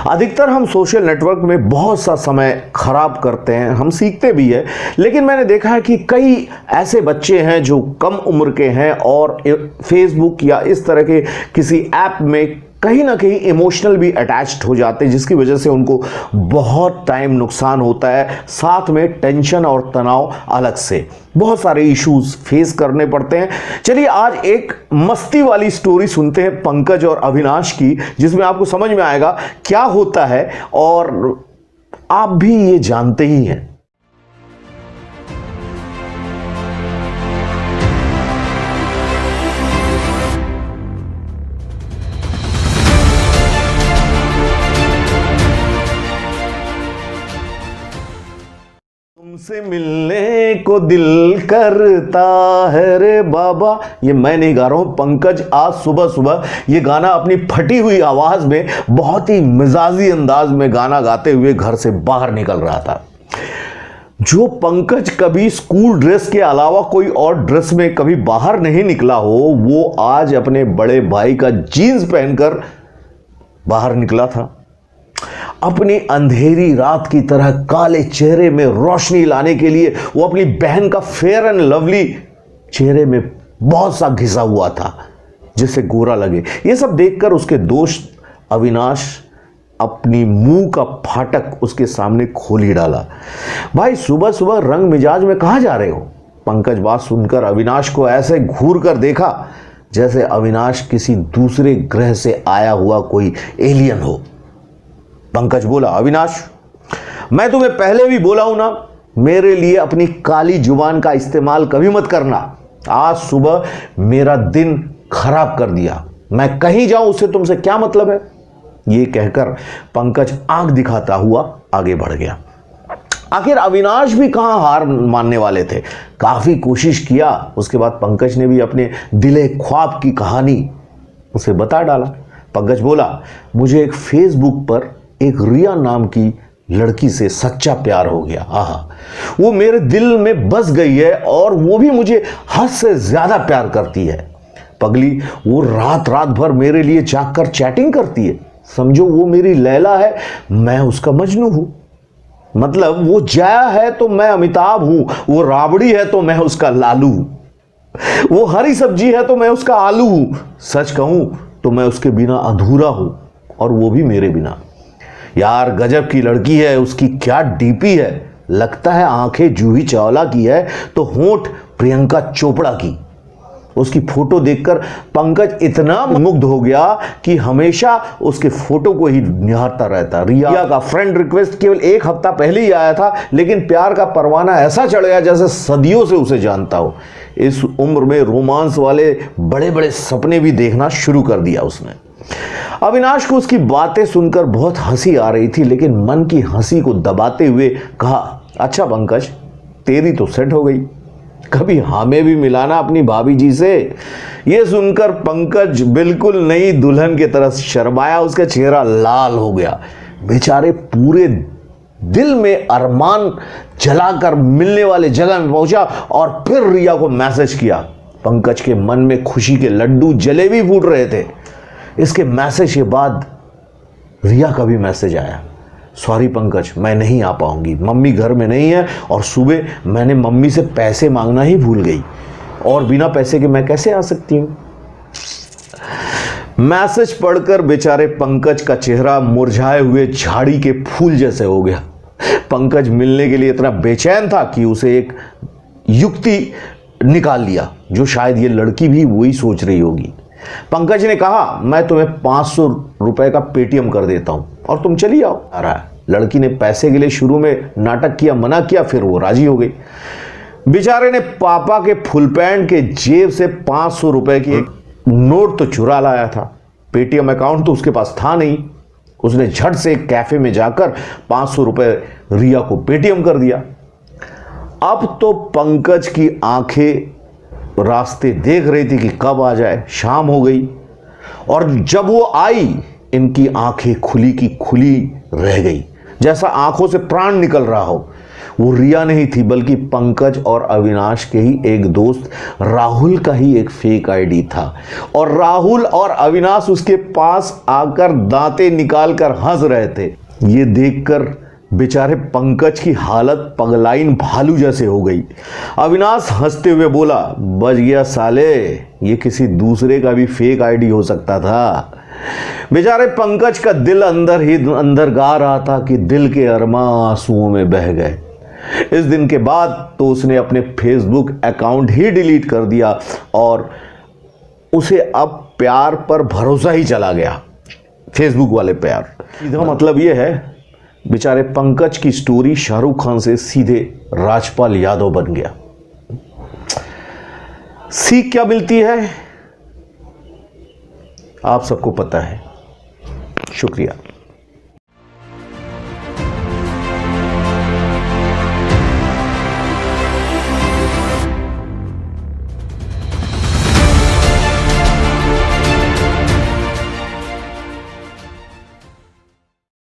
अधिकतर हम social network में बहुत सा समय खराब करते हैं, हम सीखते भी है, लेकिन मैंने देखा है कि कई ऐसे बच्चे हैं जो कम उम्र के हैं और फेसबुक या इस तरह के किसी ऐप में कहीं ना कहीं इमोशनल भी अटैच्ड हो जाते हैं, जिसकी वजह से उनको बहुत टाइम नुकसान होता है, साथ में टेंशन और तनाव अलग से बहुत सारे इश्यूज फेस करने पड़ते हैं। चलिए आज एक मस्ती वाली स्टोरी सुनते हैं पंकज और अविनाश की, जिसमें आपको समझ में आएगा क्या होता है और आप भी ये जानते ही हैं। तुमसे मिलने को दिल करता है रे बाबा। ये मैं नहीं गा रहा हूं, पंकज आज सुबह सुबह ये गाना अपनी फटी हुई आवाज में बहुत ही मिजाजी अंदाज में गाना गाते हुए घर से बाहर निकल रहा था। जो पंकज कभी स्कूल ड्रेस के अलावा कोई और ड्रेस में कभी बाहर नहीं निकला हो, वो आज अपने बड़े भाई का जीन्स पहनकर बाहर निकला था। अपनी अंधेरी रात की तरह काले चेहरे में रोशनी लाने के लिए वो अपनी बहन का फेयर एंड लवली चेहरे में बहुत सा घिसा हुआ था जिससे गोरा लगे। ये सब देखकर उसके दोस्त अविनाश अपनी मुंह का फाटक उसके सामने खोल ही डाला। भाई सुबह सुबह रंग मिजाज में कहां जा रहे हो? पंकज बात सुनकर अविनाश को ऐसे घूर कर देखा जैसे अविनाश किसी दूसरे ग्रह से आया हुआ कोई एलियन हो। पंकज बोला, अविनाश मैं तुम्हें पहले भी बोला हूं ना, मेरे लिए अपनी काली जुबान का इस्तेमाल कभी मत करना। आज सुबह मेरा दिन खराब कर दिया, मैं कहीं जाऊं उससे तुमसे क्या मतलब है? ये कहकर पंकज आंख दिखाता हुआ आगे बढ़ गया। आखिर अविनाश भी कहां हार मानने वाले थे, काफी कोशिश किया। उसके बाद पंकज ने भी अपने दिले ख्वाब की कहानी उसे बता डाला। पंकज बोला, मुझे एक फेसबुक पर एक रिया नाम की लड़की से सच्चा प्यार हो गया। आहा, वो मेरे दिल में बस गई है और वो भी मुझे हद से ज्यादा प्यार करती है। पगली, वो रात रात भर मेरे लिए जागकर चैटिंग करती है। समझो वो मेरी लैला है, मैं उसका मजनू हूं। मतलब वो जया है तो मैं अमिताभ हूं, वो राबड़ी है तो मैं उसका लालू, वो हरी सब्जी है तो मैं उसका आलू हूं। सच कहूं तो मैं उसके बिना अधूरा हूं और वो भी मेरे बिना। यार गजब की लड़की है, उसकी क्या डीपी है, लगता है आंखें जूही चावला की है तो होंठ प्रियंका चोपड़ा की। उसकी फोटो देखकर पंकज इतना मुग्ध हो गया कि हमेशा उसके फोटो को ही निहारता रहता। रिया का फ्रेंड रिक्वेस्ट केवल एक हफ्ता पहले ही आया था, लेकिन प्यार का परवाना ऐसा चढ़ गया जैसे सदियों से उसे जानता हो। इस उम्र में रोमांस वाले बड़े बड़े सपने भी देखना शुरू कर दिया उसने। अविनाश को उसकी बातें सुनकर बहुत हंसी आ रही थी, लेकिन मन की हंसी को दबाते हुए कहा, अच्छा पंकज, तेरी तो सेट हो गई, कभी हमें भी मिलाना अपनी भाभी जी से। यह सुनकर पंकज बिल्कुल नई दुल्हन की तरह शर्माया, उसका चेहरा लाल हो गया। बेचारे पूरे दिल में अरमान जलाकर मिलने वाले जगह में पहुंचा और फिर रिया को मैसेज किया। पंकज के मन में खुशी के लड्डू जलेबी फूट रहे थे। इसके मैसेज के बाद रिया का भी मैसेज आया, सॉरी पंकज, मैं नहीं आ पाऊंगी, मम्मी घर में नहीं है और सुबह मैंने मम्मी से पैसे मांगना ही भूल गई और बिना पैसे के मैं कैसे आ सकती हूं। मैसेज पढ़कर बेचारे पंकज का चेहरा मुरझाए हुए झाड़ी के फूल जैसे हो गया। पंकज मिलने के लिए इतना बेचैन था कि उसे एक युक्ति निकाल लिया जो शायद ये लड़की भी वही सोच रही होगी। पंकज ने कहा, मैं तुम्हें 500 रुपए का पेटीएम कर देता हूं और तुम चली आओ। आ रहा है। लड़की ने पैसे के लिए शुरू में नाटक किया, मना किया, फिर वो राजी हो गई। बेचारे ने पापा के फुल पैंट के जेब से 500 रुपए की एक नोट तो चुरा लाया था। पेटीएम अकाउंट तो उसके पास था नहीं। उसने झट से एक कैफे में जाकर 500 रुपए रिया को पेटीएम कर दिया। अब तो पंकज की आंखें रास्ते देख रही थी कि कब आ जाए। शाम हो गई और जब वो आई, इनकी आंखें खुली की खुली रह गई, जैसा आंखों से प्राण निकल रहा हो। वो रिया नहीं थी, बल्कि पंकज और अविनाश के ही एक दोस्त राहुल का ही एक फेक आईडी था। और राहुल और अविनाश उसके पास आकर दांतें निकालकर हंस रहे थे। ये देखकर बेचारे पंकज की हालत पगलाइन भालू जैसे हो गई। अविनाश हंसते हुए बोला, बच गया साले, ये किसी दूसरे का भी फेक आईडी हो सकता था। बेचारे पंकज का दिल अंदर ही अंदर गा रहा था कि दिल के अरमां आंसुओं में बह गए। इस दिन के बाद तो उसने अपने फेसबुक अकाउंट ही डिलीट कर दिया और उसे अब प्यार पर भरोसा ही चला गया, फेसबुक वाले प्यार। सीधा मतलब यह है, बेचारे पंकज की स्टोरी शाहरुख खान से सीधे राजपाल यादव बन गया। सीख क्या मिलती है आप सबको पता है। शुक्रिया।